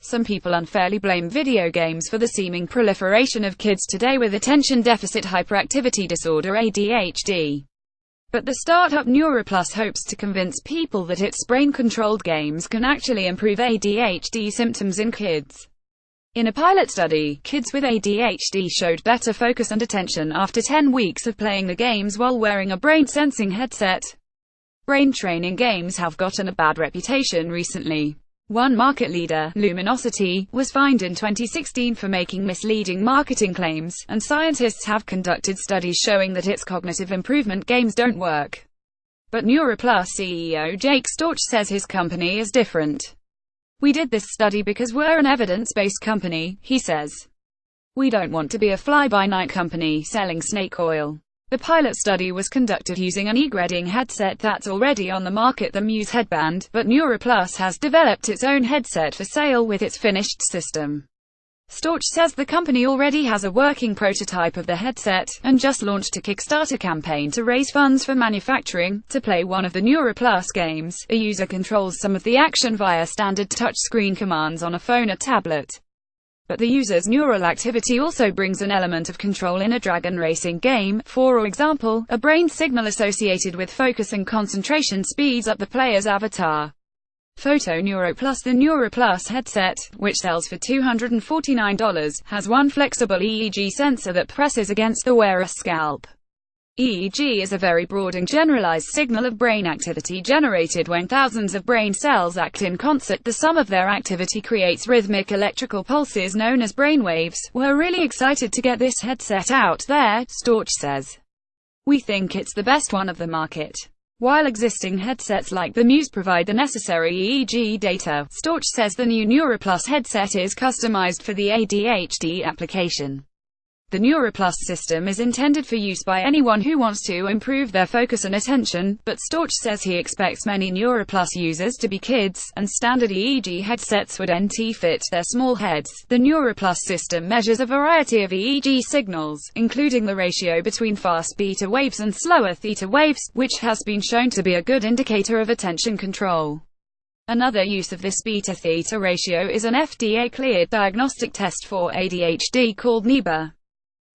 Some people unfairly blame video games for the seeming proliferation of kids today with attention deficit hyperactivity disorder (ADHD). But the startup NeuroPlus hopes to convince people that its brain-controlled games can actually improve ADHD symptoms in kids. In a pilot study, kids with ADHD showed better focus and attention after 10 weeks of playing the games while wearing a brain-sensing headset. Brain training games have gotten a bad reputation recently. One market leader, Luminosity, was fined in 2016 for making misleading marketing claims, and scientists have conducted studies showing that its cognitive improvement games don't work. But NeuroPlus CEO Jake Storch says his company is different. "We did this study because we're an evidence-based company," he says. "We don't want to be a fly-by-night company selling snake oil." The pilot study was conducted using an e-grading headset that's already on the market, the Muse headband, but NeuroPlus has developed its own headset for sale with its finished system. Storch says the company already has a working prototype of the headset, and just launched a Kickstarter campaign to raise funds for manufacturing. To play one of the NeuroPlus games, a user controls some of the action via standard touchscreen commands on a phone or tablet. But the user's neural activity also brings an element of control in a dragon racing game. For example, a brain signal associated with focus and concentration speeds up the player's avatar. Photo NeuroPlus. The NeuroPlus headset, which sells for $249, has one flexible EEG sensor that presses against the wearer's scalp. EEG is a very broad and generalized signal of brain activity generated when thousands of brain cells act in concert. The sum of their activity creates rhythmic electrical pulses known as brainwaves. "We're really excited to get this headset out there," Storch says. "We think it's the best one of the market." While existing headsets like the Muse provide the necessary EEG data, Storch says the new NeuroPlus headset is customized for the ADHD application. The NeuroPlus system is intended for use by anyone who wants to improve their focus and attention, but Storch says he expects many NeuroPlus users to be kids, and standard EEG headsets would fit their small heads. The NeuroPlus system measures a variety of EEG signals, including the ratio between fast beta waves and slower theta waves, which has been shown to be a good indicator of attention control. Another use of this beta-theta ratio is an FDA-cleared diagnostic test for ADHD called NEBA.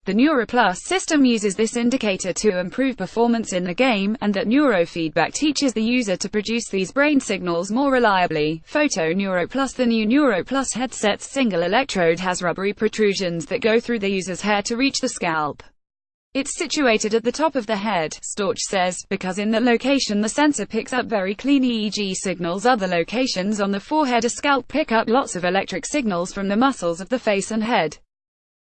The NeuroPlus system uses this indicator to improve performance in the game, and that neurofeedback teaches the user to produce these brain signals more reliably. Photo NeuroPlus. The new NeuroPlus headset's single electrode has rubbery protrusions that go through the user's hair to reach the scalp. It's situated at the top of the head, Storch says, because in that location the sensor picks up very clean EEG signals. Other locations on the forehead or scalp pick up lots of electric signals from the muscles of the face and head.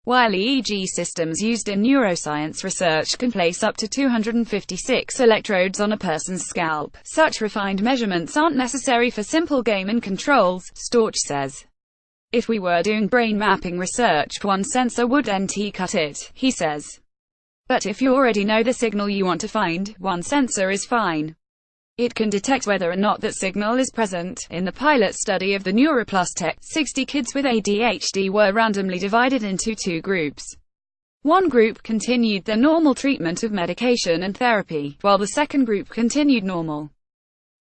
While EEG systems used in neuroscience research can place up to 256 electrodes on a person's scalp, such refined measurements aren't necessary for simple game and controls, Storch says. "If we were doing brain mapping research, one sensor would cut it," he says. "But if you already know the signal you want to find, one sensor is fine. It can detect whether or not that signal is present." In the pilot study of the NeuroPlus tech, 60 kids with ADHD were randomly divided into two groups. One group continued their normal treatment of medication and therapy, while the second group continued normal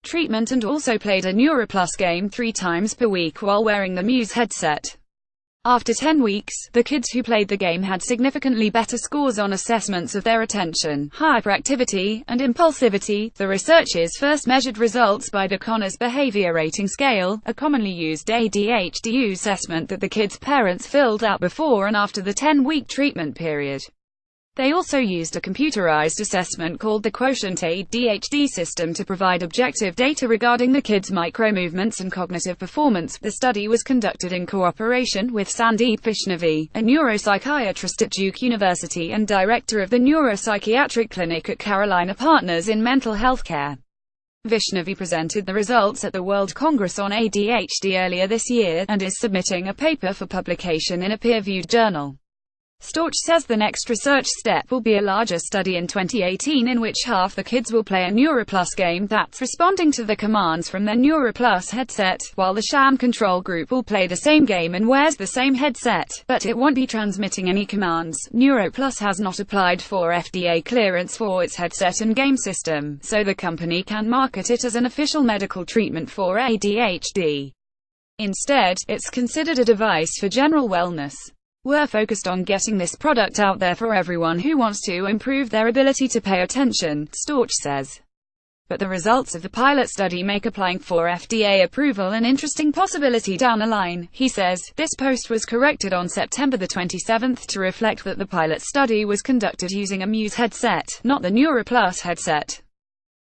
treatment and also played a NeuroPlus game 3 times per week while wearing the Muse headset. After 10 weeks, the kids who played the game had significantly better scores on assessments of their attention, hyperactivity, and impulsivity. The researchers first measured results by the Conners Behavior Rating Scale, a commonly used ADHD assessment that the kids' parents filled out before and after the 10-week treatment period. They also used a computerized assessment called the Quotient ADHD system to provide objective data regarding the kids' micro-movements and cognitive performance. The study was conducted in cooperation with Sandeep Vaishnavi, a neuropsychiatrist at Duke University and director of the Neuropsychiatric Clinic at Carolina Partners in Mental Health Care. Vaishnavi presented the results at the World Congress on ADHD earlier this year, and is submitting a paper for publication in a peer-reviewed journal. Storch says the next research step will be a larger study in 2018 in which half the kids will play a NeuroPlus game that's responding to the commands from their NeuroPlus headset, while the sham control group will play the same game and wears the same headset, but it won't be transmitting any commands. NeuroPlus has not applied for FDA clearance for its headset and game system, so the company can market it as an official medical treatment for ADHD. Instead, it's considered a device for general wellness. We're focused on getting this product out there for everyone who wants to improve their ability to pay attention, Storch says. But the results of the pilot study make applying for FDA approval an interesting possibility down the line, he says. This post was corrected on September the 27th to reflect that the pilot study was conducted using a Muse headset, not the NeuroPlus headset.